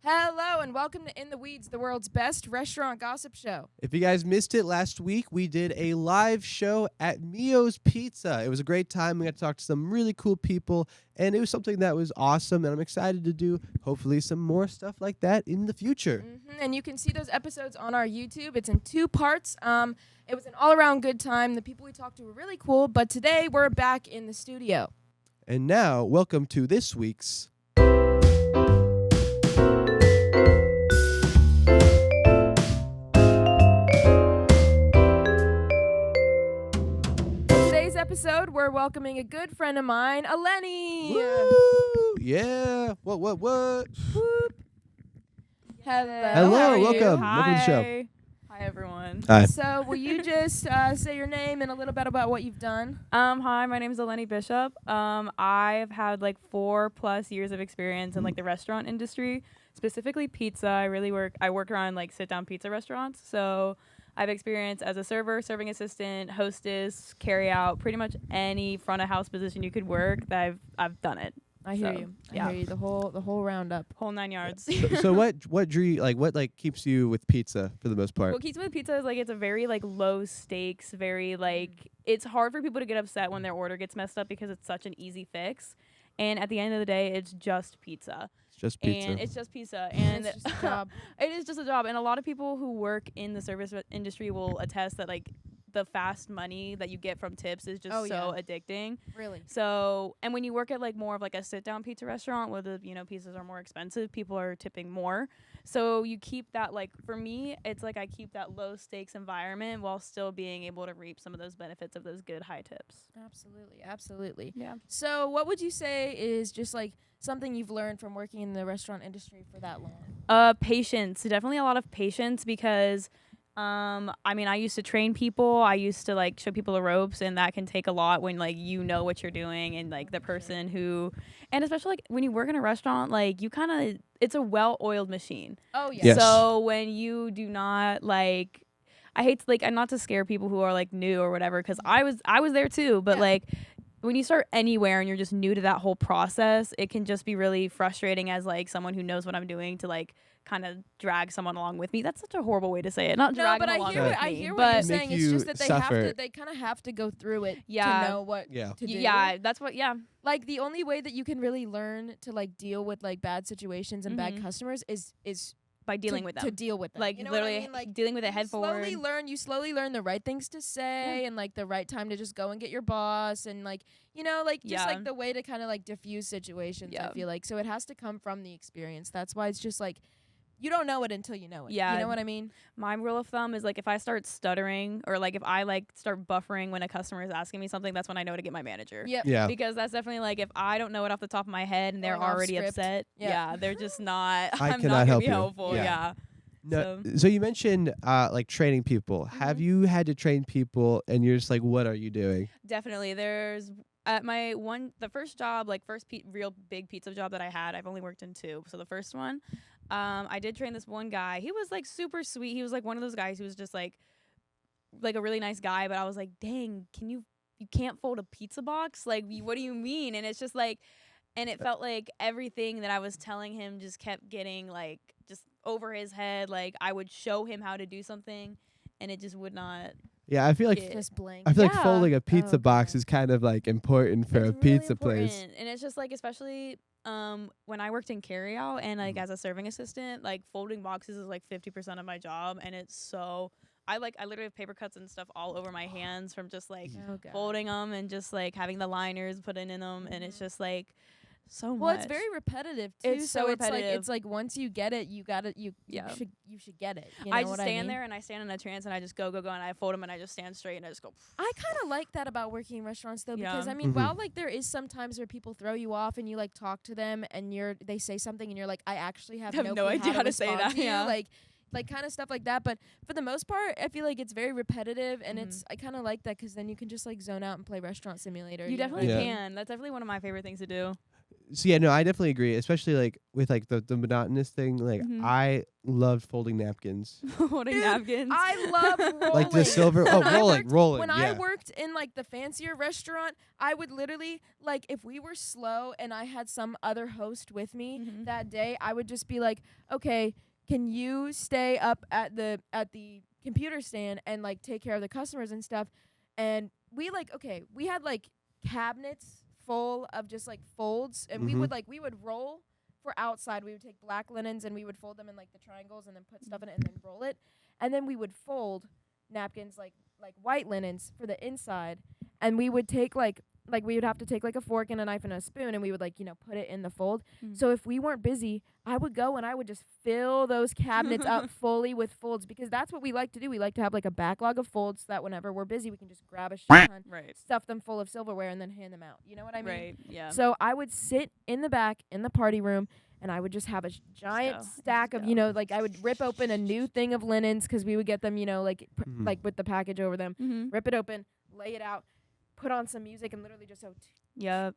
Hello and welcome to In the Weeds, the world's best restaurant gossip show. If you guys missed it last week, we did a live show at Mio's Pizza. It was a great time. We got to talk to some really cool people, and it was something that was awesome, and I'm excited to do, hopefully, some more stuff like that in the future. And you can see those episodes on our YouTube. It's in 2 parts. It was an all-around good time. The people we talked to were really cool, but today we're back in the studio. And now, welcome to this week's... Episode, we're welcoming a good friend of mine, Eleni. Woo! Yeah. What? Whoop. Hello. Welcome. Hi. Welcome to the show. Hi, everyone. Hi. So, will you just say your name and a little bit about what you've done? Hi, my name is Eleni Bishop. I've had like 4+ years of experience in like the restaurant industry, specifically pizza. I work around like sit-down pizza restaurants. So I've experience as a server, serving assistant, hostess, carry out, pretty much any front of house position you could work. I've done it. I hear you. I hear you. The whole roundup. Whole 9 yards. So what drew you, what keeps you with pizza for the most part? What keeps me with pizza is like it's a very like low stakes, very like it's hard for people to get upset when their order gets messed up because it's such an easy fix. And at the end of the day, it's just pizza. It's just pizza. And it's just pizza. And it's just a job. It is just a job. And a lot of people who work in the service industry will attest that like the fast money that you get from tips is just addicting. Really? So, and when you work at like more of like a sit down pizza restaurant where the, pizzas are more expensive, people are tipping more. So you keep that, like, for me, it's like I keep that low stakes environment while still being able to reap some of those benefits of those good high tips. Absolutely. Yeah. So what would you say is just like something you've learned from working in the restaurant industry for that long? Patience. Definitely a lot of patience because I used to train people. I used to like show people the ropes, and that can take a lot when like you know what you're doing and like the person who, and especially like when you work in a restaurant, like you kind of, it's a well-oiled machine. Oh yeah. Yes. So when you do not like, I hate to like, and not to scare people who are like new or whatever, because I was there too, but like when you start anywhere and you're just new to that whole process, it can just be really frustrating as like someone who knows what I'm doing to like kind of drag someone along with me. That's such a horrible way to say it. Not drag them along with me. I hear what you're saying. It's just that suffer. they kind of have to go through it Yeah. to know what to do. Yeah, that's what. Yeah. Like the only way that you can really learn to like deal with like bad situations and bad customers is by dealing with them. To deal with them. Like you know literally what I mean? Like dealing with it head forward. You slowly learn the right things to say and like the right time to just go and get your boss and like, just like the way to kind of like diffuse situations, I feel like. So it has to come from the experience. That's why it's just like you don't know it until you know it. Yeah. You know what I mean? My rule of thumb is like if I start stuttering or like if I like start buffering when a customer is asking me something, that's when I know to get my manager. Yep. Yeah. Because that's definitely like if I don't know it off the top of my head and they're already upset, they're just not. I I'm cannot not gonna help be you. helpful. Yeah. No, so you mentioned like training people. Have you had to train people and you're just like, what are you doing? Definitely. There's at the first job, like first real big pizza job that I had, I've only worked in 2. So the first one, I did train this one guy. He was like super sweet. He was like one of those guys who was just like a really nice guy. But I was like, dang, you can't fold a pizza box? Like, what do you mean? And it's just like, and it felt like everything that I was telling him just kept getting like just over his head. Like I would show him how to do something and it just would not. Yeah, I feel like just blank. I feel like folding a pizza box is kind of like important for a pizza place. And it's just like especially when I worked in carryout and like as a serving assistant, like folding boxes is like 50% of my job, and it's so I literally have paper cuts and stuff all over my hands from just like folding them and just like having the liners put in them, and it's just like so much. Well, it's very repetitive too. It's so repetitive. It's like once you get it, you should get it. You know I just stand I mean? there and I stand in a trance and I just go and I fold them and I just stand straight and I just go. I kind of like that about working in restaurants though, because I mean, while like there is some times where people throw you off and you like talk to them and they say something and you're like, I actually have no idea how to say that. Yeah. Like kind of stuff like that. But for the most part, I feel like it's very repetitive, and I kind of like that because then you can just like zone out and play Restaurant Simulator. You definitely can. That's definitely one of my favorite things to do. So yeah, no, I definitely agree. Especially like with like the monotonous thing. Like I loved folding napkins. Folding napkins. I love rolling. Like the silver. Rolling. When yeah. I worked in like the fancier restaurant, I would literally like if we were slow and I had some other host with me that day, I would just be like, okay, can you stay up at the computer stand and like take care of the customers and stuff? And we had like cabinets full of just like folds, and we would roll for outside. We would take black linens and we would fold them in like the triangles and then put stuff in it and then roll it, and then we would fold napkins like white linens for the inside, and we would take like we would have to take like a fork and a knife and a spoon, and we would like put it in the fold. So if we weren't busy, I would go and I would just fill those cabinets up fully with folds, because that's what we like to do. We like to have like a backlog of folds so that whenever we're busy, we can just grab a shit ton, stuff them full of silverware, and then hand them out. You know what I mean? Right, yeah. So I would sit in the back in the party room, and I would just have a giant stack of, like I would rip open a new thing of linens, because we would get them, like with the package over them, rip it open, lay it out, put on some music, and literally just Yep.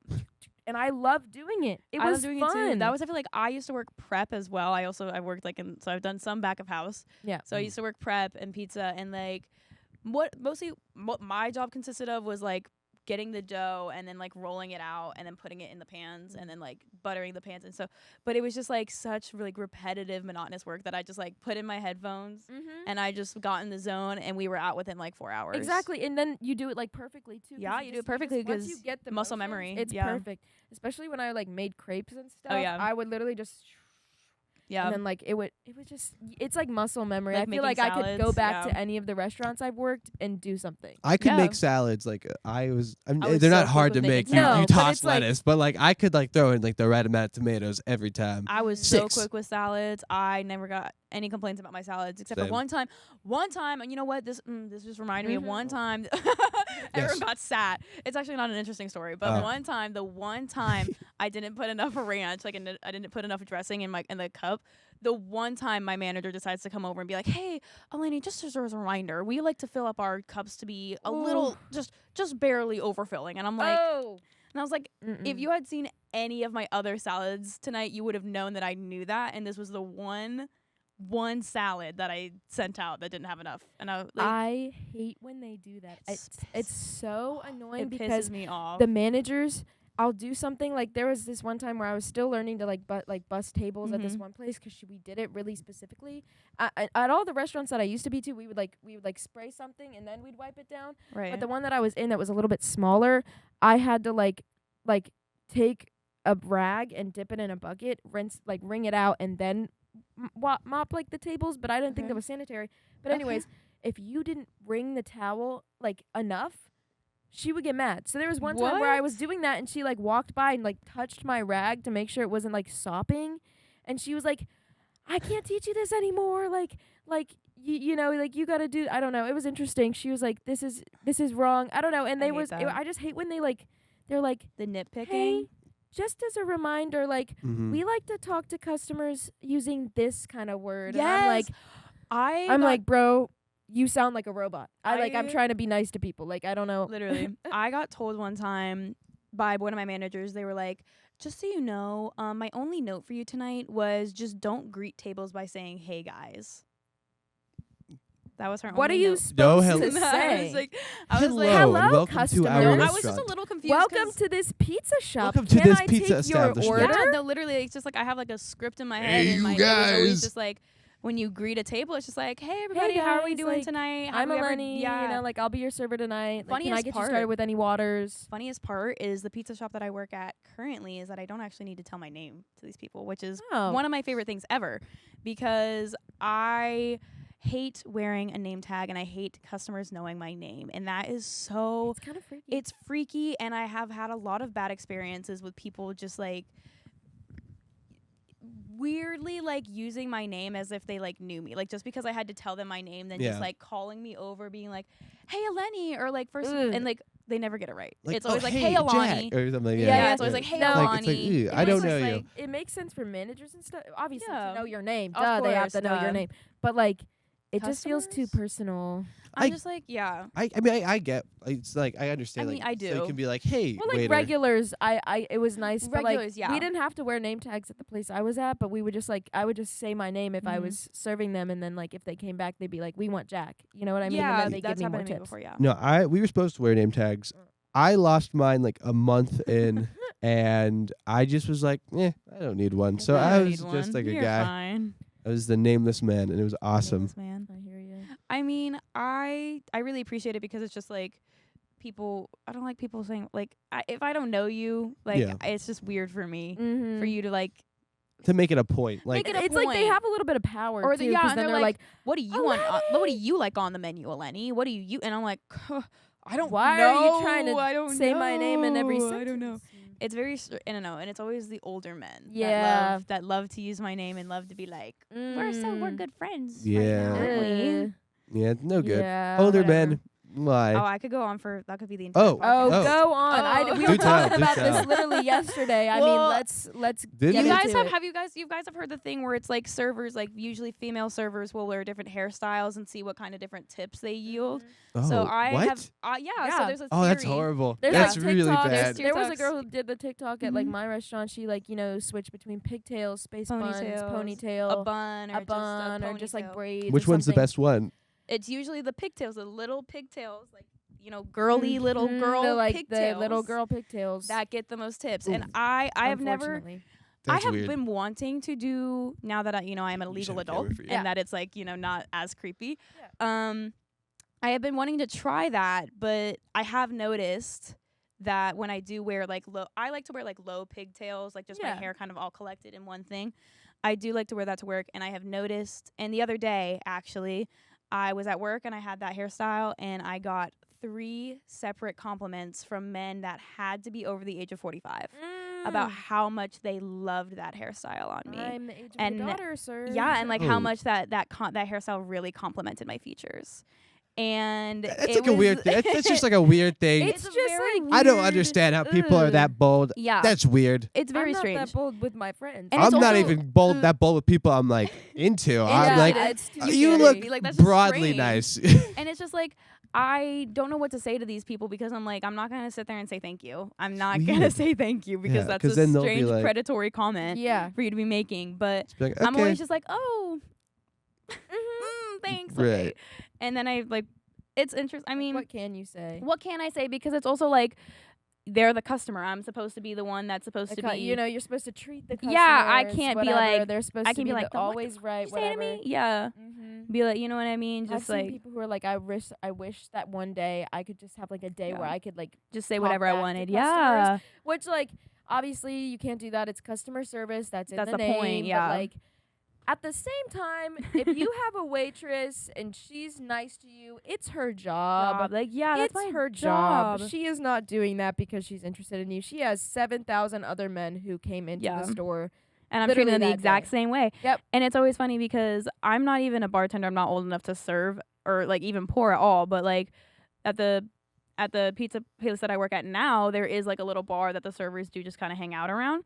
And I love doing it. It was doing fun. It too. That was, I feel like I used to work prep as well. I worked like so I've done some back of house. Yeah. So I used to work prep and pizza, and like what my job consisted of was like getting the dough and then like rolling it out and then putting it in the pans and then like buttering the pans and so, but it was just like such like repetitive, monotonous work that I just like put in my headphones and I just got in the zone, and we were out within like 4 hours. Exactly. And then you do it like perfectly too. Yeah, you do it perfectly because once you get the muscle memory, it's perfect. Especially when I like made crepes and stuff. Oh, yeah. I would literally just and then like it's like muscle memory. Like I feel like salads, I could go back to any of the restaurants I've worked and do something. I could make salads. Like they're so not hard good to with make. making You salads. toss lettuce, but like I could like throw in like the right amount of tomatoes every time. I was so quick with salads. I never got any complaints about my salads except for one time. And you know what? This just reminded me of one time. Everyone got sat. It's actually not an interesting story, but the one time I didn't put enough ranch, like I didn't put enough dressing in the cup. The one time my manager decides to come over and be like, "Hey, Eleni, just as a reminder, we like to fill up our cups to be a little, just barely overfilling." And I'm like, and I was like, if you had seen any of my other salads tonight, you would have known that I knew that. And this was the one salad that I sent out that didn't have enough. And I hate when they do that. It's so annoying because pisses me off. The managers, I'll do something like there was this one time where I was still learning to bus tables at this one place, because we did it really specifically. At all the restaurants that I used to be to, we would spray something and then we'd wipe it down. Right. But the one that I was in that was a little bit smaller, I had to like take a rag and dip it in a bucket, wring it out, and then mop like the tables. But I didn't think that was sanitary. But anyways, if you didn't wring the towel like enough, she would get mad. So there was one time where I was doing that, and she like walked by and like touched my rag to make sure it wasn't like sopping, and she was like, "I can't teach you this anymore. Like you gotta do." I don't know. It was interesting. She was like, "This is wrong." I don't know. And I just hate when they're like the nitpicking. Hey, just as a reminder, like we like to talk to customers using this kind of word. Yes. And I'm like, bro, you sound like a robot. I'm trying to be nice to people. Like, I don't know. Literally. I got told one time by one of my managers, they were like, "Just so you know, my only note for you tonight was just don't greet tables by saying, 'Hey guys.'" That was her What only are you note. supposed to say? I was like, hello, hello, welcome customer. to our I restaurant. was just a little confused. Welcome to this pizza shop. Welcome to Can this I pizza take your establishment. order? Yeah, no, literally, it's just like I have like a script in my head. Hey, and you it was always guys. just like, when you greet a table, it's just like, "Hey everybody, Hey how are we guys, doing like, tonight? I'm Eleni. Yeah. I'll be your server tonight. Like, can I Funniest get part. you started with any waters? Funniest part is the pizza shop that I work at currently is that I don't actually need to tell my name to these people, which is one of my favorite things ever, because I hate wearing a name tag and I hate customers knowing my name, and that is so It's kind of freaky. It's freaky, and I have had a lot of bad experiences with people just like weirdly like using my name as if they like knew me, like just because I had to tell them my name, then just like calling me over being like, "Hey Eleni," or like first and like they never get it right. Like, it's always like, "Hey, "Hey Alani," Jack," or something. yeah, it's always like, "Hey Alani." Like, it's like, I don't know you. It makes sense for managers and stuff, obviously, Yeah. to know your name. Of They have course, to know your name. But like, It just feels too personal. I'm just like, yeah. I mean, I get. It's like I understand. I mean, like, I do. So you can be like, hey, well, like waiter. regulars, it was nice. But like, yeah. we didn't have to wear name tags at the place I was at, but we would just like, I would just say my name if I was serving them, and then like if they came back, they'd be like, we want Jack. You know what I mean? Yeah, and then they that's give me more happened to me tips. before, yeah. No, we were supposed to wear name tags. I lost mine like a month in, and I just was like, I don't need one. So I was just like You're a guy. Fine. I was the nameless man, and it was awesome. Nameless man. I hear you. I mean, I really appreciate it because it's just like people. I don't like people saying like if I don't know you, like it's just weird for me for you to like to make it a point. Like it's like they have a little bit of power or too, and then they're like, what do you want? What do you like on the menu, Eleni? What do you? And I'm like, I don't. Why know. are you trying to say my name in every sentence? I don't know. It's very, I don't know, and it's always the older men that love to use my name and love to be like, we're good friends. Yeah. Right now, aren't we? Yeah, no good. Yeah, Older whatever. men. Why? Oh, I could go on for that. Could be the entire. Go on. We were talking about tell. this literally yesterday. I mean, let's. Did You we? guys have heard the thing where it's like servers, like usually female servers will wear different hairstyles and see what kind of different tips they yield. Oh, So I what? have, So there's a theory. Oh, that's horrible. There's That's like really TikToks. bad. There was a girl who did the TikTok at like my restaurant. She like switched between pigtails, space buns, ponytail, a bun, or just like braids. Which or one's the something. best one? It's usually the pigtails, the little pigtails, like girly little girl pigtails. The little girl pigtails that get the most tips. And I have never. That's I have weird. been wanting to do now that I'm a legal adult and that it's like not as creepy. Yeah. I have been wanting to try that, but I have noticed that when I do wear like I like to wear like low pigtails, like just my hair kind of all collected in one thing. I do like to wear that to work, and I have noticed. And the other day, actually, I was at work and I had that hairstyle, and I got 3 separate compliments from men that had to be over the age of 45 about how much they loved that hairstyle on me. I'm the age of your daughter, sir. Yeah, and like how much that hairstyle really complimented my features. And that's like a weird thing. That's just like a weird thing. It's just like I don't understand how people are that bold. Yeah, that's weird. It's very I'm strange. not that bold with my friends. And I'm not even that bold with people I'm like into. I'm like, you look like, that's broadly nice. And it's just like, I don't know what to say to these people because I'm like, I'm not going to sit there and say thank you. I'm not going to say thank you because that's a strange predatory comment for you to be making. But like, okay. I'm always just like, oh, thanks. Right. Okay. And then I like, it's interesting. I mean, what can you say? What can I say? Because it's also like, they're the customer. I'm supposed to be the one that's supposed to be. You're supposed to treat the customer. Yeah, I can't be like. They're supposed to be like always right. Say to me, yeah. Be like, you know what I mean? Just I've like seen people who are like, I wish that one day I could just have like a day where I could like just say whatever I wanted. Yeah. Which like obviously you can't do that. It's customer service. That's the name, point. Yeah. But like at the same time, if you have a waitress and she's nice to you, it's her job. Like, yeah, that's her job. She is not doing that because she's interested in you. She has 7,000 other men who came into the store. And I'm treating them the exact same way. Yep. And it's always funny because I'm not even a bartender. I'm not old enough to serve or like even pour at all. But like at the pizza place that I work at now, there is like a little bar that the servers do just kind of hang out around.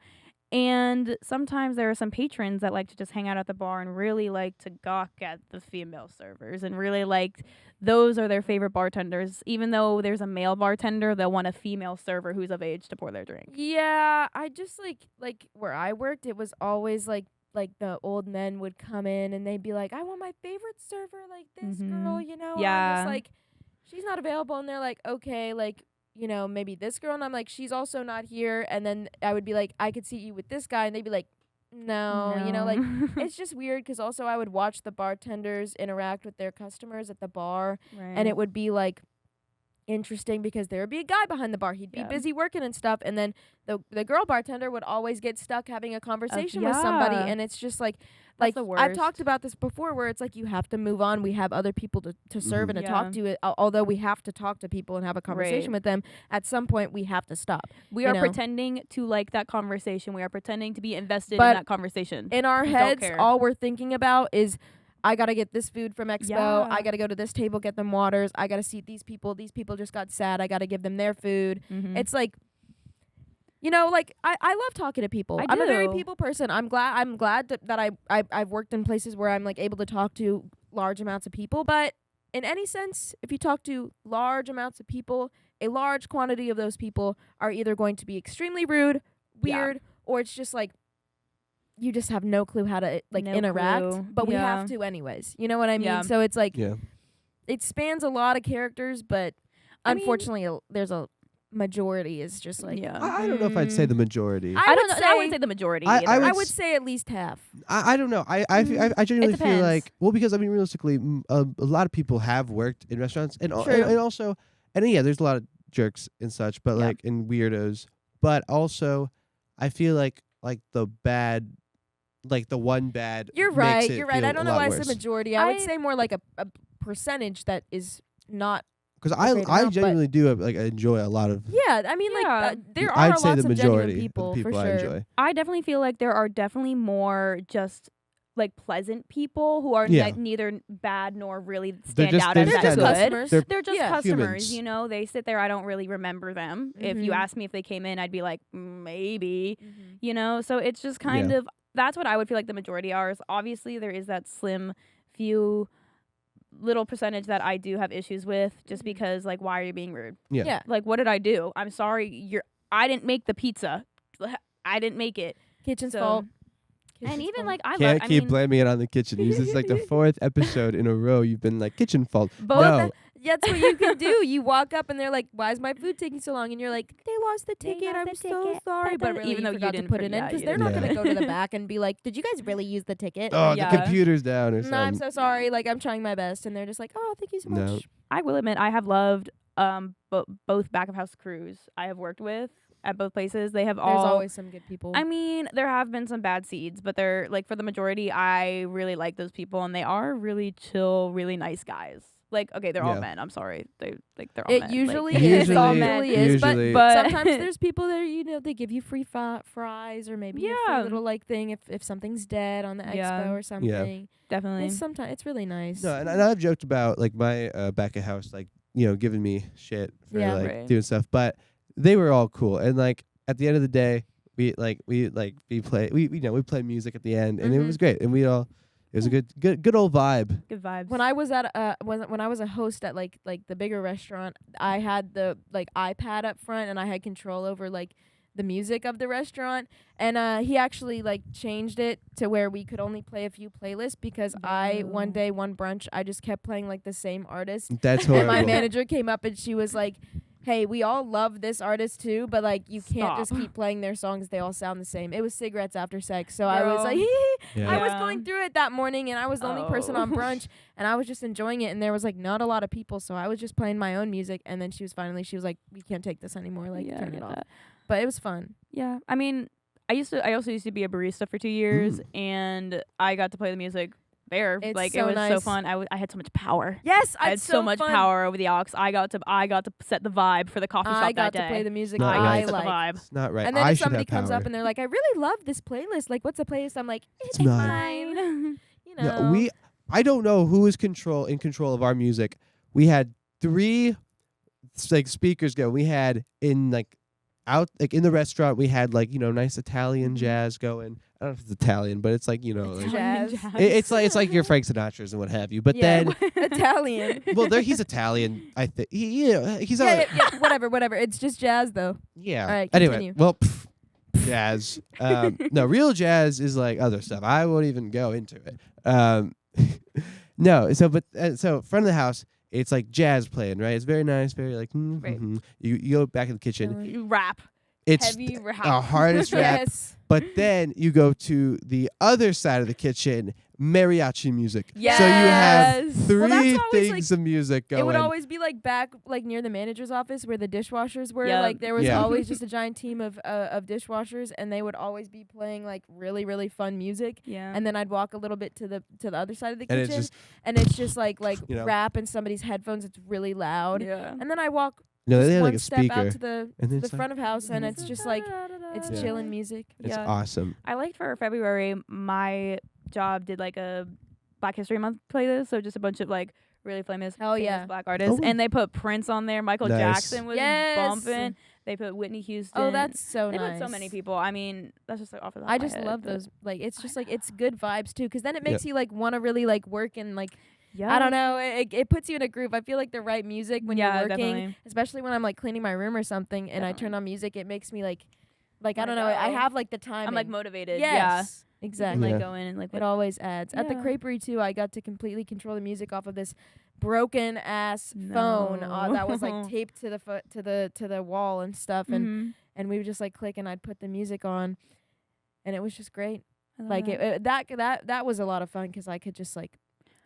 And sometimes there are some patrons that like to just hang out at the bar and really like to gawk at the female servers and really like those are their favorite bartenders. Even though there's a male bartender, they'll want a female server who's of age to pour their drink. Yeah, I just like where I worked, it was always like the old men would come in and they'd be like, I want my favorite server like this girl, you know? Yeah. And I'm just like, she's not available. And they're like, okay, like, you know, maybe this girl. And I'm like, she's also not here. And then I would be like, I could see you with this guy. And they'd be like, no. You know, like, it's just weird because also I would watch the bartenders interact with their customers at the bar. Right. And it would be like interesting because there would be a guy behind the bar. He'd be busy working and stuff. And then the girl bartender would always get stuck having a conversation with somebody. And it's just like I've talked about this before where it's like you have to move on. We have other people to serve and to talk to. Although we have to talk to people and have a conversation with them, at some point we have to stop. We are pretending to like that conversation. We are pretending to be invested in that conversation. In our heads, all we're thinking about is, I got to get this food from Expo. Yeah. I got to go to this table, get them waters. I got to seat these people. These people just got sad. I got to give them their food. It's like, you know, like I love talking to people. I'm a very people person. I'm glad that I've worked in places where I'm like able to talk to large amounts of people. But in any sense, if you talk to large amounts of people, a large quantity of those people are either going to be extremely rude, weird, or it's just like you just have no clue how to interact. But we have to anyways. You know what I mean? Yeah. So it's like it spans a lot of characters, but unfortunately, there's a majority is just like I don't know if I'd say the majority. I wouldn't say the majority. I would say at least half. I don't know. I genuinely feel like because I mean realistically, a lot of people have worked in restaurants and also there's a lot of jerks and such, but like and weirdos. But also, I feel like the bad. Like the one bad. You're right. I don't know why I said majority. I would say more like a percentage that is not. Because I genuinely do enjoy a lot of. Yeah, I mean there are lots of genuine people for sure. I enjoy. I definitely feel like there are definitely more just like pleasant people who are like neither bad nor really stand out as that good. Customers. They're just customers, humans. you know. They sit there. I don't really remember them. If you ask me if they came in, I'd be like maybe, you know. So it's just kind of. That's what I would feel like the majority are. Is obviously there is that slim few little percentage that I do have issues with just because like why are you being rude? Yeah. Like what did I do? I'm sorry. I didn't make the pizza. I didn't make it. Kitchen's fault. And even like I can't keep blaming it on the kitchen. This is like the 4th episode in a row you've been like kitchen fault. No. That's what you can do. You walk up and they're like, "Why is my food taking so long?" And you're like, "They lost the ticket. I'm so sorry." But really, even though you didn't put it in, because they're not going to go to the back and be like, "Did you guys really use the ticket?" Oh, the computer's down or something. No, I'm so sorry. Like I'm trying my best, and they're just like, "Oh, thank you so much." I will admit, I have loved both back of house crews I have worked with at both places. There's always some good people. I mean, there have been some bad seeds, but they're like for the majority, I really like those people, and they are really chill, really nice guys. Like, okay, they're all men. I'm sorry. They're all men. Usually like, is. All men is. But sometimes there's people that they give you free fries or maybe a free little like thing if something's dead on the expo or something. Yeah. Definitely. Sometimes it's really nice. No, and I've joked about like my back of house like giving me shit for doing stuff, but they were all cool. And like at the end of the day, we play music at the end, and it was great, and it was a good old vibe. Good vibes. When I was at when I was a host at like the bigger restaurant, I had the iPad up front and I had control over like the music of the restaurant, and he actually like changed it to where we could only play a few playlists because one brunch I just kept playing like the same artist. That's horrible. And my manager came up and she was like, "Hey, we all love this artist too, but like you can't just keep playing their songs. They all sound the same." It was Cigarettes After Sex. So I was like, I was going through it that morning and I was the only person on brunch and I was just enjoying it, and there was like not a lot of people, so I was just playing my own music, and then she was like, "We can't take this anymore. Like turn it off." But it was fun. Yeah. I mean, I also used to be a barista for 2 years and I got to play the music there. It was so fun. I had so much power. Yes, I had so much power over the aux. I got to set the vibe for the coffee shop that day. I got to play the music. Not I right. like. The vibe. It's not right. And then if somebody comes up and they're like, "I really love this playlist. Like, what's the playlist?" I'm like, "It's mine." No, I don't know who is in control of our music. We had 3 like speakers go. We had in like out like in the restaurant we had like nice Italian jazz going. I don't know if it's Italian, but it's like like, jazz. It's like your Frank Sinatras and what have you. But then Italian. Well, he's Italian. I think he's whatever. It's just jazz though. Yeah. All right. Anyway, continue. well, jazz. No, real jazz is like other stuff. I won't even go into it. No. So front of the house. It's like jazz playing, right? It's very nice, very like. Right. You go back in the kitchen. You rap. It's heavy rap. Hardest rap. Yes. But then you go to the other side of the kitchen, mariachi music. Yes. So you have 3 things like, of music going. It would always be like back like near the manager's office where the dishwashers were. Yep. Like there was always just a giant team of dishwashers, and they would always be playing like really, really fun music. Yeah. And then I'd walk a little bit to the other side of the kitchen, and it's just like rap in somebody's headphones. It's really loud. Yeah. And then I walk. No, they had one like a step speaker. out to the front of house, and it's just like it's chilling music. It's awesome. I liked for February, my job did like a Black History Month playlist, so just a bunch of like really famous Black artists, and they put Prince on there. Michael Jackson was bumping. They put Whitney Houston. Oh, that's so nice. They put so many people. I mean, that's just like off of the I just love those. Like it's just like it's good vibes too, because then it makes you like want to really like work and like. I don't know. It puts you in a groove. I feel like the right music when you're working, definitely. especially when I'm like cleaning my room or something, and I turn on music, it makes me like I don't know. I have like the time. I'm like motivated. Yes, exactly. Like go in and like it always adds. At the creperie too, I got to completely control the music off of this broken ass phone that was like taped to the wall and stuff, and we would just like click, and I'd put the music on, and it was just great. Like that was a lot of fun because I could just like.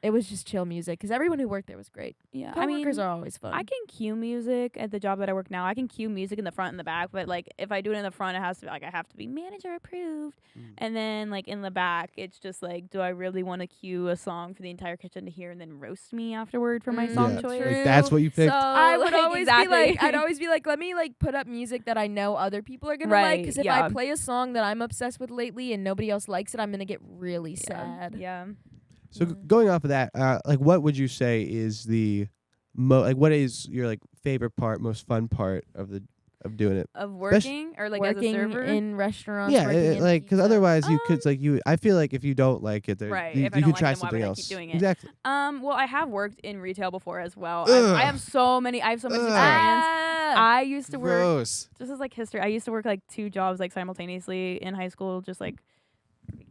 It was just chill music because everyone who worked there was great. Yeah, Coworkers are always fun. I can cue music at the job that I work now. I can cue music in the front and the back, but like if I do it in the front, it has to be like I have to be manager approved, and then like in the back, it's just like, do I really want to cue a song for the entire kitchen to hear and then roast me afterward for my song choice? Like that's what you picked. So I would always be like, I'd always be like, let me like put up music that I know other people are gonna like, because if I play a song that I'm obsessed with lately and nobody else likes it, I'm gonna get really sad. Yeah. So going off of that, like, what would you say is the what is your like favorite part, most fun part of doing it? Of working or like working as a server in restaurants. Yeah, like because otherwise you could I feel like if you don't like it, you could try something else. Keep doing it? Exactly. Well, I have worked in retail before as well. I have so much experience. I used to work just as like history. I used to work like 2 jobs like simultaneously in high school, just like.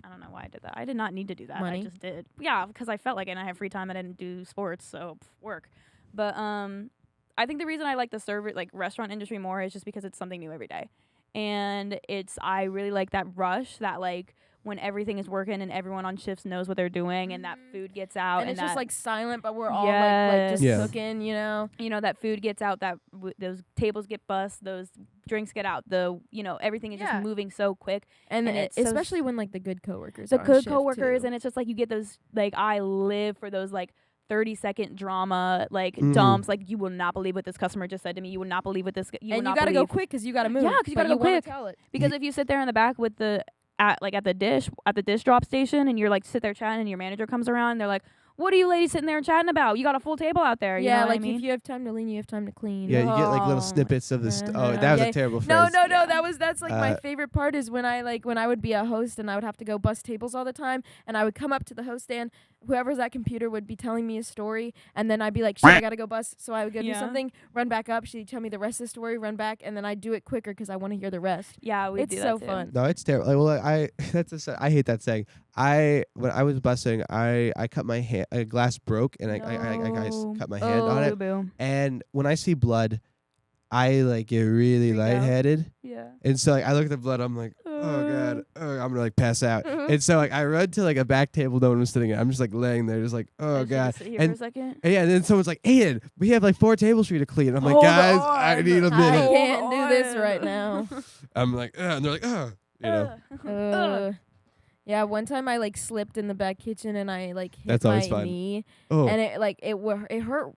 I don't know why I did that. I did not need to do that. Money? I just did. Yeah, because I felt like it and I have free time. I didn't do sports, so work. But I think the reason I like the restaurant industry more is just because it's something new every day. And I really like that rush, that like when everything is working and everyone on shifts knows what they're doing and that food gets out. And it's just like silent, but we're all like just cooking, you know? You know, that food gets out, that those tables get bust, those drinks get out, everything is just moving so quick. And it's especially when like the good coworkers and it's just like you get those, like I live for those like 30-second drama dumps. Like, you will not believe what this customer just said to me. You will not believe what this. You gotta go quick because you gotta move. Yeah, because you gotta go quick. Tell it. Because if you sit there in the back with at the dish drop station and you're like sit there chatting and your manager comes around and they're like, what are you ladies sitting there chatting about? You got a full table out there. You know what I mean? If you have time to lean, you have time to clean. Yeah, you get like little snippets of this. That was a terrible phrase. No. That's like my favorite part is when I would be a host and I would have to go bust tables all the time, and I would come up to the host stand. Whoever's at computer would be telling me a story, and then I'd be like, shit, I gotta go bust. So I would go do something, run back up. She'd tell me the rest of the story, run back, and then I'd do it quicker because I want to hear the rest. Yeah, it's so fun. No, it's terrible. Well, I hate that saying. When I was busing, I cut my hand. A glass broke, and I cut my hand on it. Boo. And when I see blood, I like get really lightheaded. Yeah. And so like I look at the blood, I'm like, oh god, I'm gonna like pass out. And so like I run to like a back table no one was sitting at. I'm just like laying there, just like, oh god. Sit here for a second? And then someone's like, Aiden, we have like 4 tables for you to clean. I'm like, guys, I need a minute. I can't do this right now. I'm like, and they're like, you know. Yeah, one time I like slipped in the back kitchen and I like hit That's my knee, and it hurt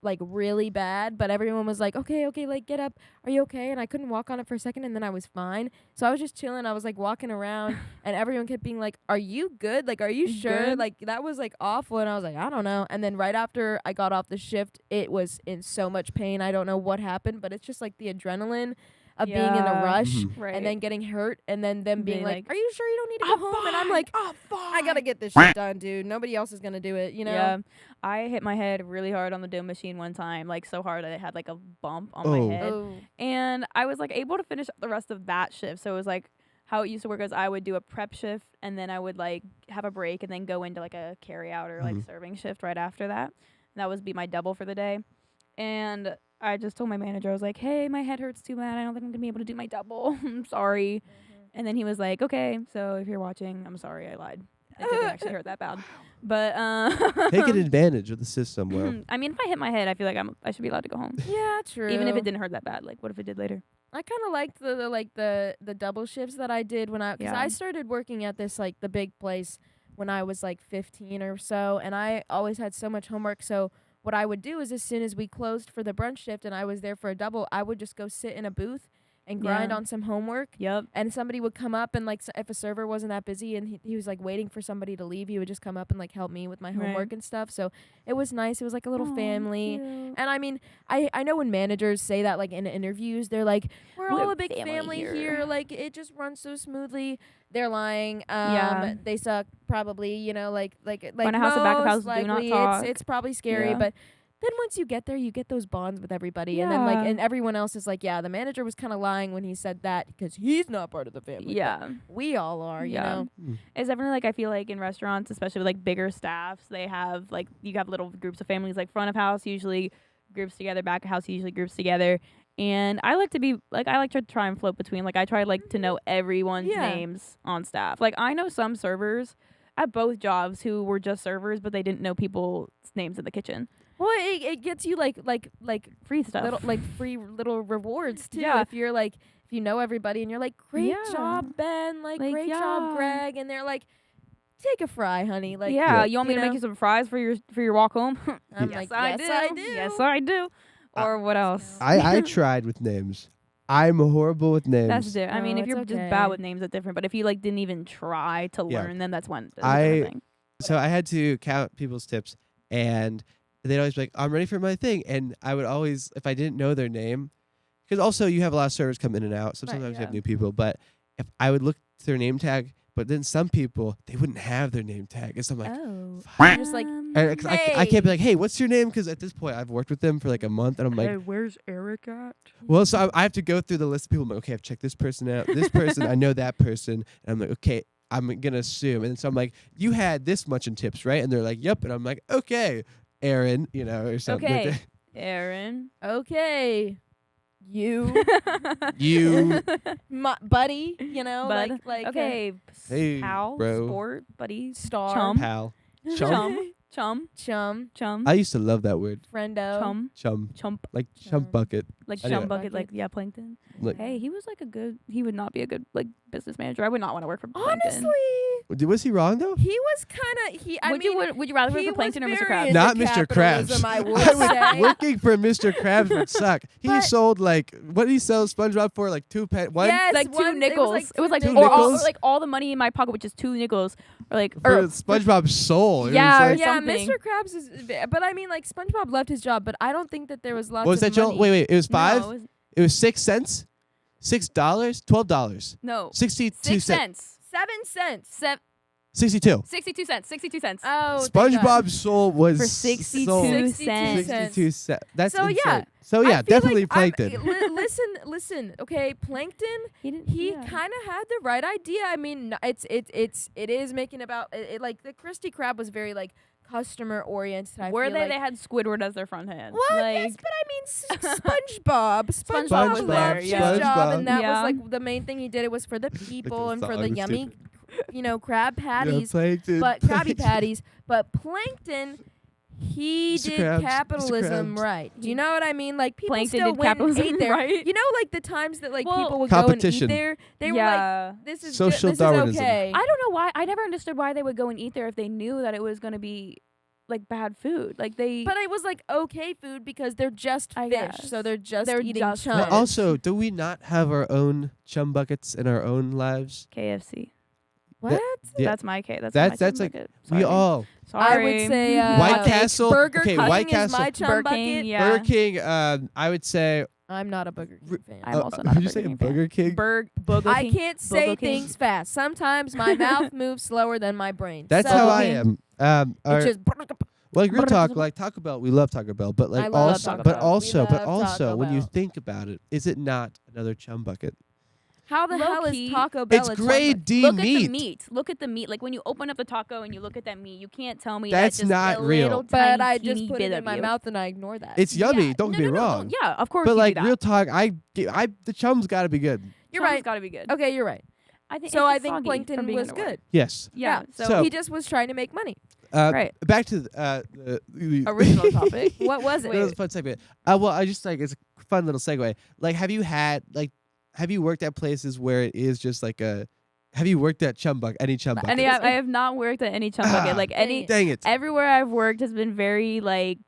like really bad. But everyone was like, okay, like get up, are you okay? And I couldn't walk on it for a second, and then I was fine. So I was just chilling. I was like walking around, and everyone kept being like, "Are you good? Like, are you sure?" Good? Like that was like awful, and I was like, I don't know. And then right after I got off the shift, it was in so much pain. I don't know what happened, but it's just like the adrenaline of being in a rush and then getting hurt and then them being like, are you sure you don't need to go home? And I'm like, I gotta get this shit done, dude. Nobody else is gonna do it, you know? Yeah. I hit my head really hard on the dough machine one time, like so hard that it had like a bump on my head. And I was like able to finish the rest of that shift. So it was like how it used to work is I would do a prep shift and then I would like have a break and then go into like a carry out or like serving shift right after that. And that would be my double for the day. And I just told my manager, I was like, hey, my head hurts too bad. I don't think I'm going to be able to do my double. I'm sorry. And then he was like, okay, so if you're watching, I'm sorry, I lied. It didn't actually hurt that bad. But taking advantage of the system, well. I mean, if I hit my head, I feel like I should be allowed to go home. Yeah, true. Even if it didn't hurt that bad. Like, what if it did later? I kind of liked the double shifts that I did because I started working at this like the big place when I was like 15 or so, and I always had so much homework. So what I would do is as soon as we closed for the brunch shift and I was there for a double, I would just go sit in a booth and grind on some homework. Yep. And somebody would come up and like if a server wasn't that busy and he was like waiting for somebody to leave, he would just come up and like help me with my homework and stuff. So it was nice. It was like a little family. Cute. And I mean, I know when managers say that like in interviews, they're like, we're all a big family here. Like it just runs so smoothly. They're lying. They suck probably, you know, like Front of house and back of house, do not talk. It's probably scary, but then once you get there, you get those bonds with everybody. And then like, and everyone else is like, yeah, the manager was kind of lying when he said that because he's not part of the family. Yeah. We all are, you know? It's definitely like, I feel like in restaurants, especially with like bigger staffs, they have like, you have little groups of families, like front of house usually groups together, back of house usually groups together. And I like to be like, I like to try and float between, like I try like to know everyone's names on staff. Like I know some servers at both jobs who were just servers, but they didn't know people's names in the kitchen. Well, it gets you like free stuff, free little rewards too. Yeah. If you're like, if you know everybody and you're like, great job, Ben, like great job, Greg, and they're like, take a fry, honey. Like, you want me to make you some fries for your walk home? I'm like, yes, I do. Yes, I do. Or what else? I tried with names. I'm horrible with names. That's it. I mean, if you're just bad with names, that's different. But if you like didn't even try to learn them, that's one. Thing. So I had to count people's tips, and they'd always be like, I'm ready for my thing. And I would always, if I didn't know their name, because also you have a lot of servers come in and out. So sometimes you have new people. But if I would look to their name tag, but then some people, they wouldn't have their name tag. And so I'm like, just like, hey. I can't be like, hey, what's your name? Because at this point, I've worked with them for like a month. And I'm like, hey, where's Eric at? Well, so I have to go through the list of people. I'm like, okay, I've checked this person out. This person, I know that person. And I'm like, okay, I'm going to assume. And so I'm like, you had this much in tips, right? And they're like, yep. And I'm like, okay. Aaron, you know, or something. Okay, like Aaron. Okay, you, my buddy, you know, Bud. like okay, hey, pal, bro. sport, buddy, star, chum, pal, chum. I used to love that word. Friendo, chump, like chump bucket, like anyway. chump bucket, like plankton. Like, hey, he was like he would not be a good like business manager. I would not want to work for Plankton. Honestly. Was he wrong though? He was kind of would you rather work for Plankton or Mr. Krabs? Not Mr. Krabs. I would say. Working for Mr. Krabs would suck. He sold like, what did he sell SpongeBob for? Like 2 pence? Yes, like 2 nickels. It was like, $2 nickels? Like all the money in my pocket, which is 2 nickels, or like for SpongeBob's soul. Yeah, like, something. Mr. Krabs is, but I mean, like SpongeBob loved his job, but I don't think that there was lots. What was of that, money. Joel? Wait, it was 5. No, it was 6 cents. $6, $12. No, 62 cents. 7 cents. 62. 62 cents. 62 cents. Oh, SpongeBob's soul was for 62 sold. cents. 62 cents. That's so insane. yeah. So yeah, definitely like Plankton. Listen. Okay, Plankton. He kind of had the right idea. I mean, it is making about it, like the Krusty Krab was very like customer oriented. Were they? Like they had Squidward as their front hand. Well, like, yes, but I mean SpongeBob. SpongeBob was there. Loved his job, and that was like the main thing he did. It was for the people and for the yummy, crab patties, but Krabby Patties. But Plankton, he did capitalism right. Do you know what I mean? Like people Plankton still did went and ate there. Right? You know, like the times that like people would go and eat there. They were like, "This is social Darwinism. This is okay." I don't know why. I never understood why they would go and eat there if they knew that it was going to be like bad food. Like they. But it was like okay food because they're just fish, so they're eating chum. Well, also, do we not have our own chum buckets in our own lives? KFC. What? That's my K. That's like bucket. we all. Sorry. I would say White Castle. Burger okay, King White is Castle. my chum Burger bucket. King, yeah. Burger King. I would say. I'm not a Burger King fan. I'm also not a Burger King fan. Burger King? Burger King. I can't say things fast. Sometimes my mouth moves slower than my brain. That's how I am. It's just like real talk, like Taco Bell. We love Taco Bell, but like also, when you think about it, is it not another chum bucket? How the hell is Taco Bell? It's grade D look meat. At the meat. Look at the meat. Like when you open up the taco and you look at that meat, you can't tell me that's just not a real. Little but tiny, I just put it bit in my mouth and I ignore that. It's yummy. Don't get me wrong. Yeah, of course. But you like do that. real talk, the chum's got to be good. You're right. Chum's got to be good. Okay, you're right. I think so. I think Plankton was good. Yes. Yeah. So he just was trying to make money. Right. Back to the original topic. What was it? It was a fun segment. Well, I just like it's a fun little segue. Like, have you worked at places where it is just like a? Have you worked at chum bucket? Any chum bucket? I have not worked at any chum bucket. Like any. Dang it. Everywhere I've worked has been very like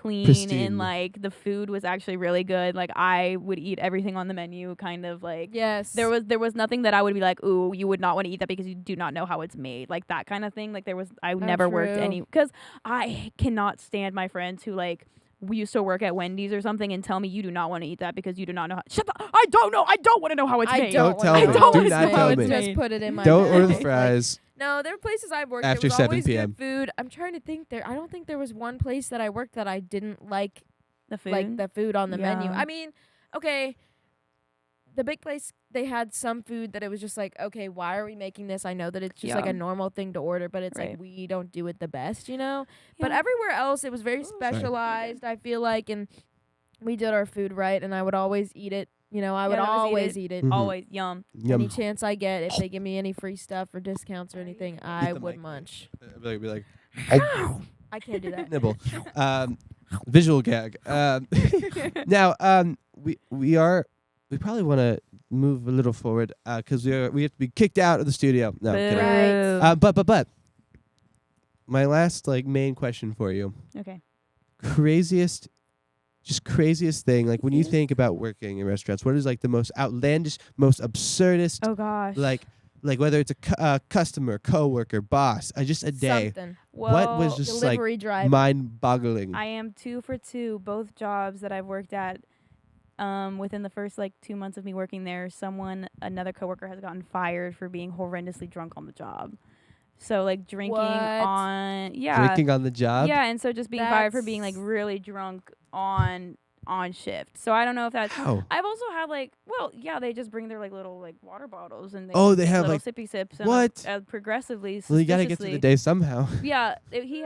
clean Pristine. and like the food was actually really good. Like I would eat everything on the menu, kind of like. Yes. There was nothing that I would be like, ooh, you would not want to eat that because you do not know how it's made, like that kind of thing. Like I never worked any, because I cannot stand my friends who like. We used to work at Wendy's or something and tell me you do not want to eat that because you do not know how. Shut up! I don't know. I don't want to know how it's made. Don't tell me. Do not tell me. Just put it in my Don't bag. order the fries. No, there were places I've worked after it was 7 always p.m. good food. I'm trying to think there. I don't think there was one place that I worked that I didn't like The food. like the food on the menu. Yeah. I mean, okay, the big place, they had some food that it was just like, okay, why are we making this? I know that it's just like a normal thing to order, but it's like we don't do it the best, you know? But everywhere else, it was very specialized, I feel like, and we did our food right, and I would always eat it. You know, I would always eat it. Mhm. Always. Yum. Any chance I get, if they give me any free stuff or discounts or anything, I would munch. Be like, I can't do that. nibble. Visual gag. Now, we probably want to move a little forward because we have to be kicked out of the studio. No, I'm kidding. Right. But my last like main question for you. Okay. Craziest thing, like when you think about working in restaurants, what is like the most outlandish, most absurdist, Oh gosh. like whether it's a customer, coworker, boss, just a day. Something. What was just like Delivery driver. mind-boggling? I am 2 for 2. Both jobs that I've worked at, within the first like 2 months of me working there, another coworker has gotten fired for being horrendously drunk on the job. So like drinking on the job. Yeah, and so just being fired for being like really drunk on shift. So I don't know if that's. How? I've also had they just bring their like little like water bottles and they have little like sippy sips. what? And, progressively. Well, you gotta get through the day somehow. Yeah, It's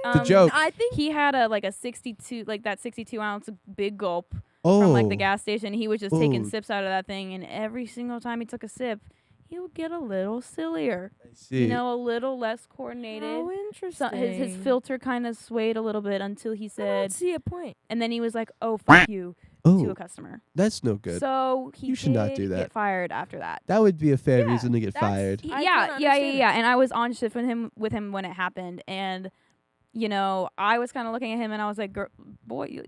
a joke. I think he had a 62 that 62 ounce big gulp Oh. from like the gas station. He was just taking Ooh. sips out of that thing, and every single time he took a sip, he would get a little sillier. I see. You know, a little less coordinated. How interesting. So his filter kind of swayed a little bit until he I said, don't see a point. and then he was like, "Oh, fuck you," to a customer. That's no good. So You should not do that. Get fired after that. That would be a fair reason to get fired. Yeah. And I was on shift with him when it happened, and you know, I was kind of looking at him, and I was like, "Boy,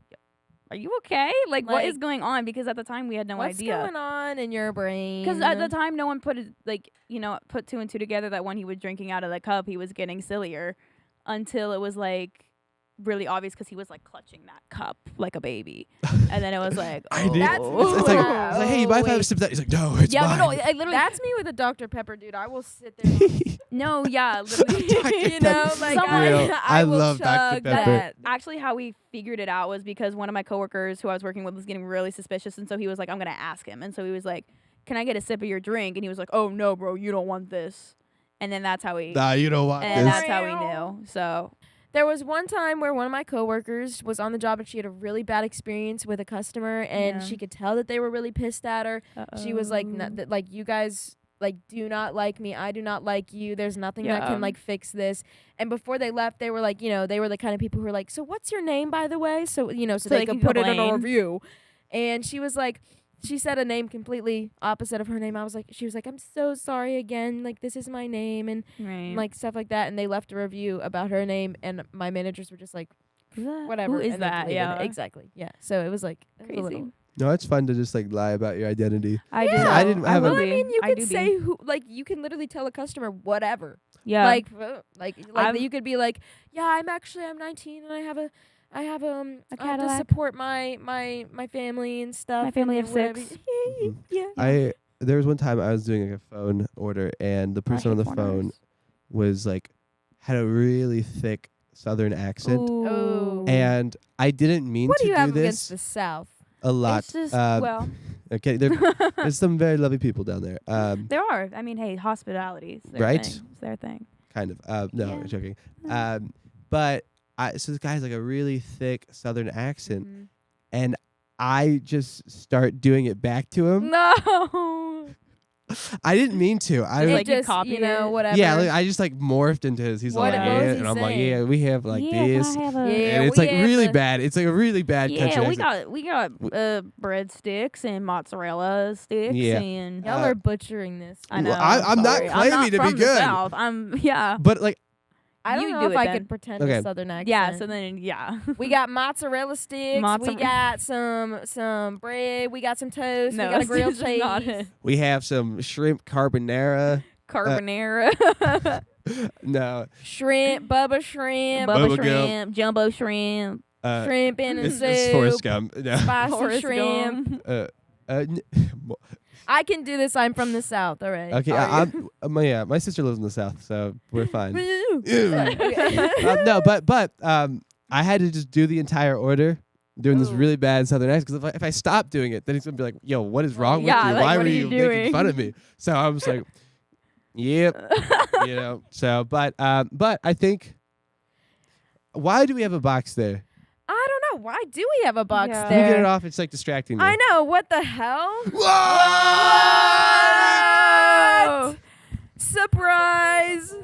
are you okay? Like, what is going on?" Because at the time we had no idea. What's going on in your brain? Because at the time, no one put 2 and 2 together that when he was drinking out of the cup, he was getting sillier, until it was like really obvious because he was like clutching that cup like a baby, and then it was like, I oh. did. It's like, hey, you might have a sip of that. He's like, no, it's mine. No, I literally. That's me with a Dr. Pepper, dude. I will sit there. No, yeah, literally. You know, like I will love Dr. chug Pepper. that. Actually, how we figured it out was because one of my coworkers who I was working with was getting really suspicious, and so he was like, "I'm gonna ask him," and so he was like, "Can I get a sip of your drink?" And he was like, "Oh no, bro, you don't want this." And then that's how we. Nah, you don't want and this. that's how we knew. So. There was one time where one of my coworkers was on the job and she had a really bad experience with a customer, and she could tell that they were really pissed at her. She was like, like, you guys like do not like me. I do not like you. There's nothing that can like fix this. And before they left, they were like, you know, they were the kind of people who were like, so what's your name, by the way? So, you know, so they could put it in a review. And she was like, she said a name completely opposite of her name. She was like, I'm so sorry again. Like, this is my name, and like stuff like that. And they left a review about her name, and my managers were just like, whatever. Who is that? Yeah, exactly. Yeah. So it was like crazy. No, it's fun to just like lie about your identity. I do. I didn't have I mean, you could say who, like, you can literally tell a customer whatever. Yeah. Like you could be like, yeah, I'm 19 and I have I have to support my family and stuff. My family and of 6. Yeah. There was one time I was doing like a phone order, and the person on the phone was like had a really thick Southern accent. Ooh. And I didn't mean what to do you do have this. against the South? A lot. It's just, okay, there's some very lovely people down there. There are. I mean, hey, hospitality is their right? thing. It's their thing. Kind of. No, I'm joking. But so this guy has like a really thick Southern accent, and I just start doing it back to him. No. I didn't mean to. I like you copied, you know, whatever. Yeah, like, I just like morphed into his. He's like, yeah, and I'm like, yeah, we have like this, and it's like really bad. It's like a really bad country accent. we got breadsticks and mozzarella sticks. Yeah. And y'all are butchering this. I know. Well, I'm not claiming to be from the good. South. Yeah. But like, I don't know if I could pretend a Southern accent. Yeah, so then, We got mozzarella sticks. We got some bread. We got some toast. No, we got a grilled cheese. We have some shrimp carbonara. No. Shrimp, Bubba shrimp. Bubba shrimp, jumbo shrimp. Shrimp in a soup. It's Forrest Gump. No. Spicy Forrest shrimp. I can do this. I'm from the South. All right. Okay. My sister lives in the South, so we're fine. No, but I had to just do the entire order. Doing this really bad Southern accent, because if I stop doing it, then he's gonna be like, "Yo, what is wrong with you? Like, why were you doing? making fun of me?" So I was like, "Yep," So, but I think, why do we have a box there? I don't know. Why do we have a box there? Can we get it off? It's like distracting me. I know. What the hell? What? Surprise!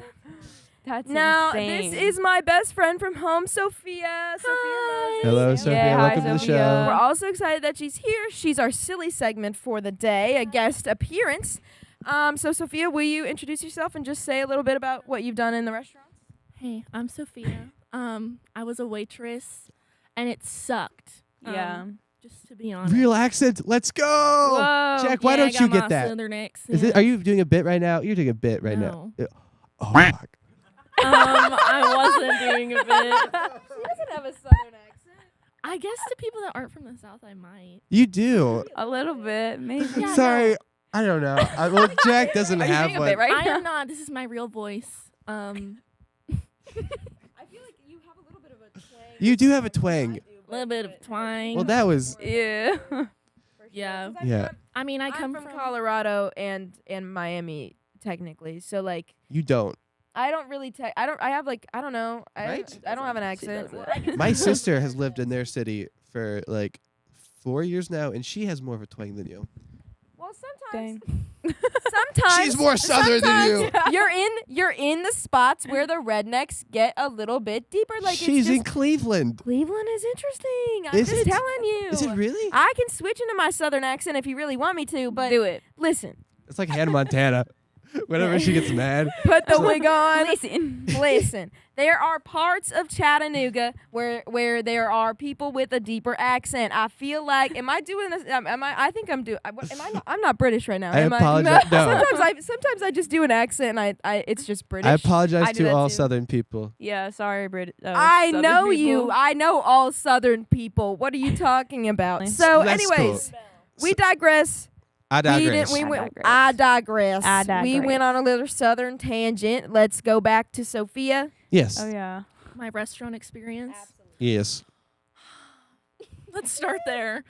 That's insane. This is my best friend from home, Sophia. Hi. Hello, Sophia. Yeah, Welcome hi, to the Sophia. show. We're also excited that she's here. She's our silly segment for the day, a guest appearance. So, Sophia, will you introduce yourself and just say a little bit about what you've done in the restaurant? Hey, I'm Sophia. I was a waitress, and it sucked. Just to be honest. Real accent. Let's go. Whoa. Jack, why don't you get that? Southern accent. Is it? Are you doing a bit right now? You're doing a bit right now. No. Oh, fuck. I wasn't doing a bit. She doesn't have a Southern accent. I guess to people that aren't from the South, I might. You do. A little bit, maybe. Yeah, Sorry. no. I don't know. Well, Jack doesn't Are you have doing one. a bit right I now? am not. This is my real voice. I feel like you have a little bit of a twang. You do have a twang. A little bit of twang. Well, that was. Yeah. Yeah. Yeah. I mean, I I'm come from Colorado and Miami, technically. So, like, You don't. I don't really I don't have like I don't know. Right? I don't have an accent. My sister has lived in their city for like 4 years now, and she has more of a twang than you. Well, sometimes Dang. sometimes She's more southern than you. You're in the spots where the rednecks get a little bit deeper. Like She's it's just, in Cleveland. Cleveland is interesting. I'm Is just it? telling you. Is it really? I can switch into my southern accent if you really want me to, but Do it. listen. It's like Hannah Montana. Whenever she gets mad. Put the wig on. Listen. Listen. There are parts of Chattanooga where there are people with a deeper accent. I feel like, am I doing this? I think I'm doing. Am I? I'm not British right now. I am apologize. No. Sometimes I just do an accent and it's just British. I apologize I do to that all too. Southern people. Yeah, sorry, Brit. I Southern know people. you. I know all Southern people. What are you talking about? So, That's anyways, cool. we digress. I digress. I digress. We went on a little Southern tangent. Let's go back to Sophia. Yes. Oh, yeah. my restaurant experience. Yes. Let's start there.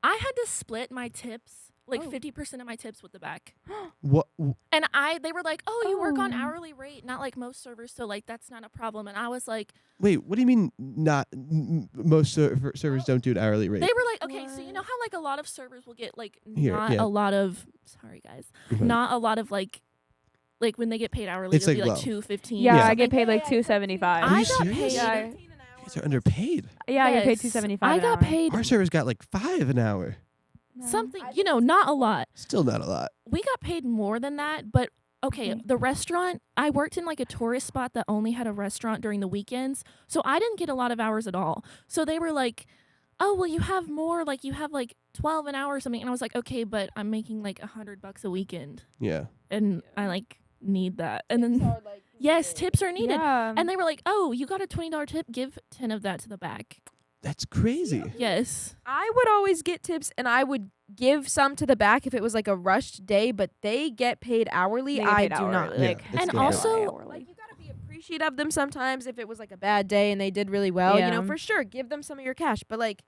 I had to split my tips, like 50% of my tips with the back. What? And they were like, "Oh, you work on hourly rate, not like most servers, so like that's not a problem." And I was like, Wait, what do you mean? Not most servers don't do an hourly rate. they were like, "Okay, so you know how like a lot of servers will get like Here, not yeah. a lot of sorry guys, Mhm. not a lot of like when they get paid hourly, It's it'll like be like low. Yeah, $2.15. Yeah. I get paid like $2.75. Are I you got serious? paid. Yeah. You guys are underpaid. Yeah, I get paid Yes. $2.75. I got paid Our servers got like $5 an hour. something, not a lot. Still not a lot. We got paid more than that, but okay, the restaurant, I worked in like a tourist spot that only had a restaurant during the weekends, so I didn't get a lot of hours at all. So they were like, "Oh, well, you have more, like you have like 12 an hour or something." And I was like, "Okay, but I'm making like $100 a weekend, Yeah. and I like need that." And then yes, tips are needed. Yeah. And they were like, "Oh, you got a $20 tip, give 10 of that to the back." That's crazy. Yes. I would always get tips and I would give some to the back if it was like a rushed day, but they get paid hourly. They get I paid do not. hourly. Yeah, Like, it's and different. also, Like you gotta be appreciative of them sometimes if it was like a bad day and they did really well. You know, Yeah. for sure, give them some of your cash. But like,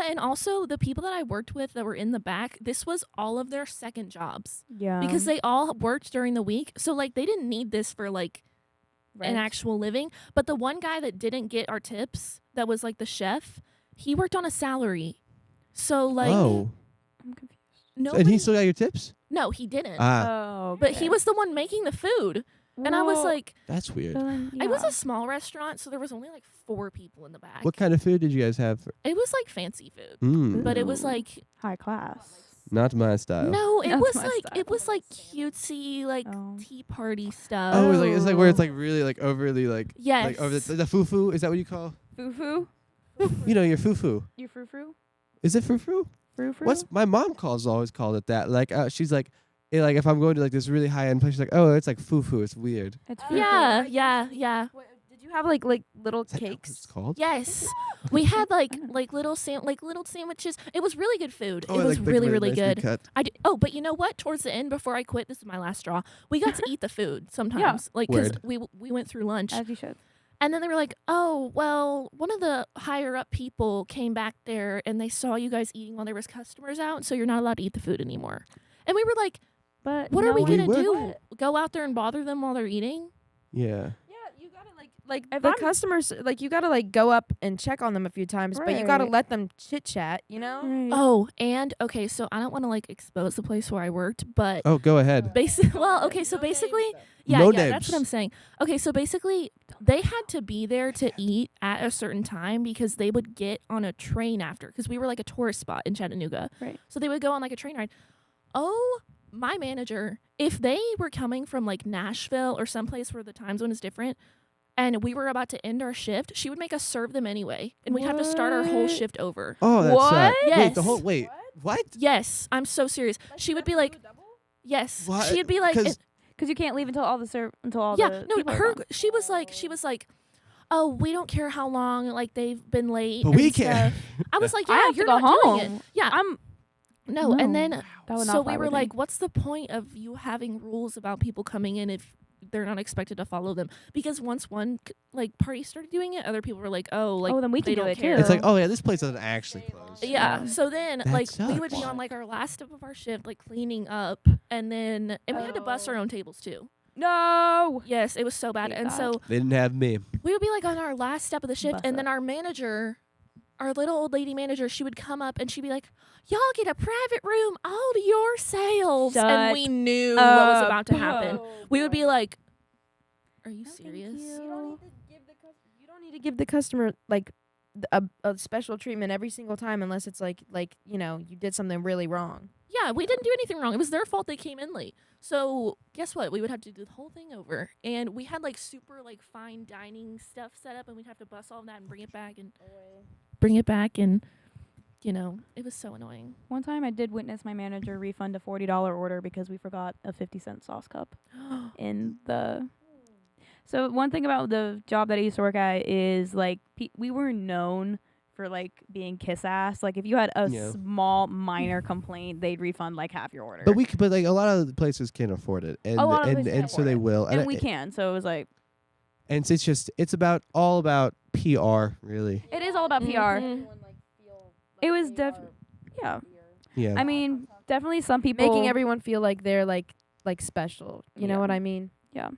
and also the people that I worked with that were in the back, this was all of their second jobs. yeah. Because they all worked during the week. So like they didn't need this for like an actual living. But the one guy that didn't get our tips, that was like the chef, he worked on a salary. So like Oh. I'm confused. nobody, And he still got your tips? no, he didn't. Oh, But he was the one making the food. And I was Well, like, That's weird. it was a small restaurant, so there was only like 4 people in the back. What kind of food did you guys have? It was like fancy food. Mm. But it was like high class. Not my style. No, That's was my like style. it was like cutesy, like tea party stuff. Oh, it's like where it's like really like overly like yes, like over the foo-foo. Is that what you call? Foo-foo? You know, your foo-foo. Your frou-frou? Is it foo-foo? Frou-frou? What's my mom always called it that. Like she's like, like if I'm going to like this really high end place, she's like, oh, it's like foo-foo. It's weird. It's yeah. Did you have like little Is that what cakes? it's called? Yes, we had like little sandwiches. It was really good food. Oh, it was like really nicely good. cut. But you know what? Towards the end, before I quit, this is my last straw. We got to eat the food sometimes, like because we went through lunch. As you should. And then they were like, oh, well, one of the higher up people came back there and they saw you guys eating while there was customers out, so you're not allowed to eat the food anymore. And we were like, but what are we going to do? What? Go out there and bother them while they're eating? Yeah. Yeah, you gotta like If the I'm- customers, like you gotta like go up and check on them a few times, but you gotta Right. let them chit chat, you know? Right. Oh, and okay, so I don't want to like expose the place where I worked, but Oh, go ahead. basically, so basically, yeah, No that's names. what I'm saying. Okay, so basically, they had to be there to eat at a certain time because they would get on a train after, because we were like a tourist spot in Chattanooga. Right. So they would go on like a train ride. Oh, my manager, if they were coming from like Nashville or someplace where the time zone is different, and we were about to end our shift, she would make us serve them anyway, and we'd have to start our whole What? shift over. Oh, that's What? Yes. What? Yes, I'm so serious. She would be like, yes. What? She'd be like, 'Cause- Because you can't leave until all the yeah, no, people are her. gone. She was like, oh, we don't care how long like they've been late. But and we care. stuff." I was like, I yeah, have to you're go not doing home. it. Yeah, I'm no, and then that would not so fly we were with like, me. what's the point of you having rules about people coming in if they're not expected to follow them? Because once one like party started doing it, other people were like, oh, like then we they can do don't it care. too. It's like, oh yeah, this place doesn't actually close. Yeah. Yeah. So then, That like, we would be sucks. on like our last step of our shift, like cleaning up, and then we had to bus our own tables too. No. Yes, it was so bad. Hate And that. so They didn't have me. we would be like on our last step of the shift, Bus and then up. our manager, our little old lady manager, she would come up and she'd be like, "Y'all get a private room all to yourselves," and Shut we knew what was up. about to happen. We would be like, "Are you No, thank serious?" You don't need to give the customer like a special treatment every single time unless it's like you know you did something really wrong. Yeah, we didn't do anything wrong. It was their fault they came in late. So guess what? We would have to do the whole thing over, and we had like super like fine dining stuff set up, and we'd have to bus all that and bring it back, and you know, it was so annoying. One time I did witness my manager refund a $40 order because we forgot a 50-cent sauce cup in the. So one thing about the job that I used to work at is like we were known for like being kiss ass. Like if you had a Yeah. small minor complaint, they'd refund like half your order. But like a lot of the places can't afford it, and A lot of places and can't so afford they it. will, and we can. So it was like and it's all about PR, really. it is all about PR. Mhm. It was yeah. Yeah. I mean, definitely some people Making everyone feel like they're like special. You know Yeah. what I mean? Yeah.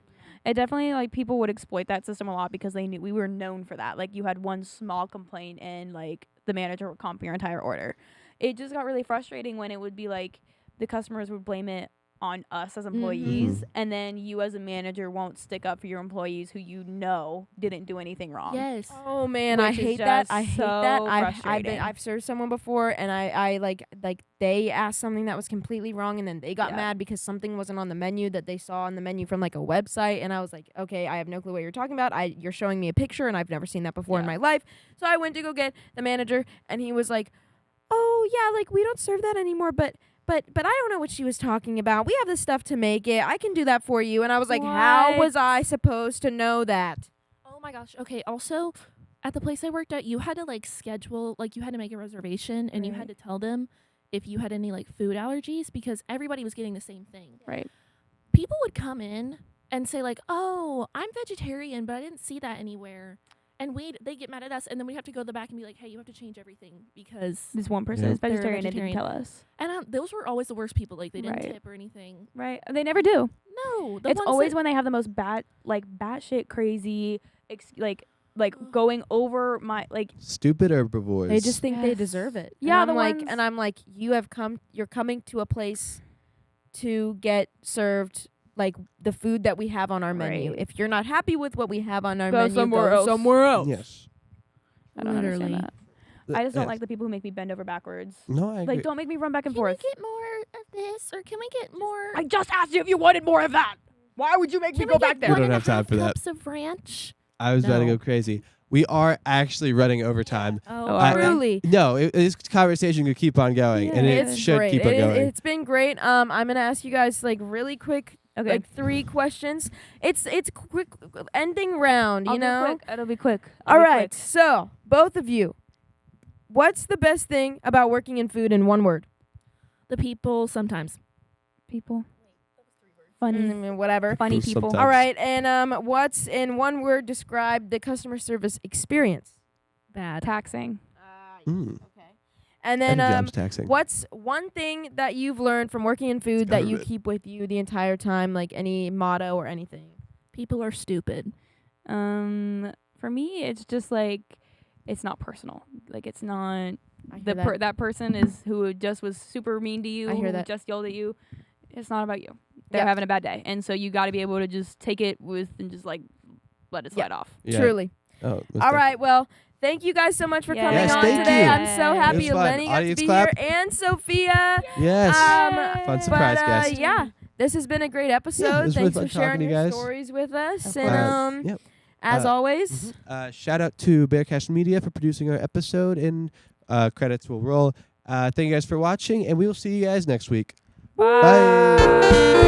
It definitely, like, people would exploit that system a lot because they knew we were known for that. Like, you had one small complaint and, like, the manager would comp your entire order. It just got really frustrating when it would be, like, the customers would blame it on us as employees, Mhm. and then you as a manager won't stick up for your employees who you know didn't do anything wrong. Yes. Oh man, I Which is hate that. just I hate so that. frustrating. I've served someone before, and I like they asked something that was completely wrong, and then they got Yeah. mad because something wasn't on the menu that they saw on the menu from like a website, and I was like, okay, I have no clue what you're talking about. You're showing me a picture, and I've never seen that before in Yeah. my life. So I went to go get the manager, and he was like, oh yeah, like we don't serve that anymore, but I don't know what she was talking about. We have the stuff to make it. I can do that for you. And I was like, how What? was I supposed to know that? Oh my gosh. Okay. Also, at the place I worked at, you had to like schedule, like you had to make a reservation, and you had to tell them if you had any like food allergies because everybody was getting the same thing. Right. People would come in and say like, "Oh, I'm vegetarian, but I didn't see that anywhere." And they get mad at us, and then we have to go to the back and be like, "Hey, you have to change everything because." This one person Yep. is They're vegetarian and didn't vegetarian. tell us. And those were always the worst people. Like they didn't Right. tip or anything. Right. They never do. No, the It's ones always that- when they have the most batshit crazy, going over my Stupid herbivores. They just think they Yes. deserve it. Yeah, and the I'm like, ones- and I'm like, you're coming to a place to get served like the food that we have on our menu. Right. If you're not happy with what we have on our Go menu, somewhere go else. somewhere else. Yes. I don't Literally. understand that. I just don't like the people who make me bend over backwards. No, I agree. Like, don't make me run back and Can forth. we get more of this, or can we get more? I just asked you if you wanted more of that. Why would you make me go back there? We don't have time for that. Cups of ranch. I was about to go crazy. We are actually running overtime. Truly. No, this conversation could keep on going, and it should great. keep on going. It's been great. I'm gonna ask you guys like really quick, like 3 questions. It's quick ending round. You know, It'll be quick. All right. So both of you, what's the best thing about working in food in one word? The people sometimes. People. Funny. Whatever. Funny people. Sometimes. All right. And what's in one word describe the customer service experience? Bad. Taxing. Mm. Okay. And then Taxing. what's one thing that you've learned from working in food that you keep with you the entire time, like any motto or anything? People are stupid. For me, it's just like it's not personal. Like it's not that person is who just was super mean to you. I hear who that. just yelled at you. It's not about you. They're having a bad day, and so you got to be able to just take it with and just like let it slide off. Yeah. Truly. Oh, all right. Well, thank you guys so much for coming on thank today. you. I'm so happy Lenny got to Audience be clap. here and Sophia. Yes. Fun surprise guest. Yeah, this has been a great episode. was Thanks really for fun sharing talking to your you guys. stories with us. Yep. As always, shout out to Bearcast Media for producing our episode, and credits will roll. Thank you guys for watching, and we will see you guys next week. Bye.